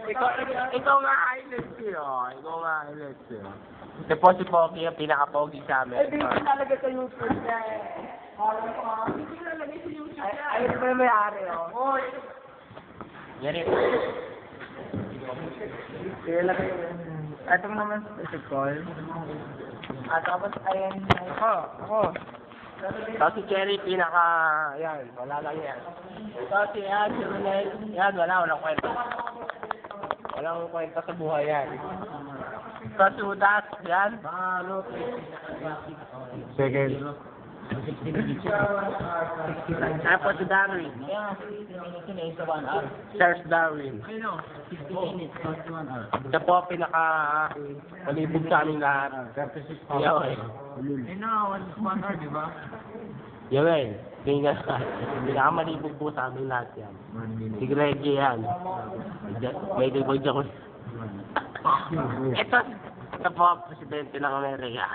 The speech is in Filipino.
Ikaw nga highlights yun. Ikaw nga highlights yun. Ito po si Pogi, ang pinaka-pogi sa amin. Hindi ko nalagay sa YouTube niya eh. Hindi ko nalagay sa YouTube niya. Ayun pa yung may-ari, oh. Hoy! Yan yun. Ilagay ko yun. Ito naman si Paul. At tapos, ayan. Ako. Tapos si Cherry, yan, wala lang yan. Tapos si Ronel, yan, walang kwenta. Walang kwenta sa buhay yan. Tapos si Udas, yan. Second. Tapos si Darwin. Charles Darwin. Siya po pinaka-palibog sa aming lahat. Yaw eh. Di ba? Yaw eh. Pinaka-malibog po sa aming lahat yan. Si Greggy yan. May libog ako. Ito po ang presidente ng Amerika.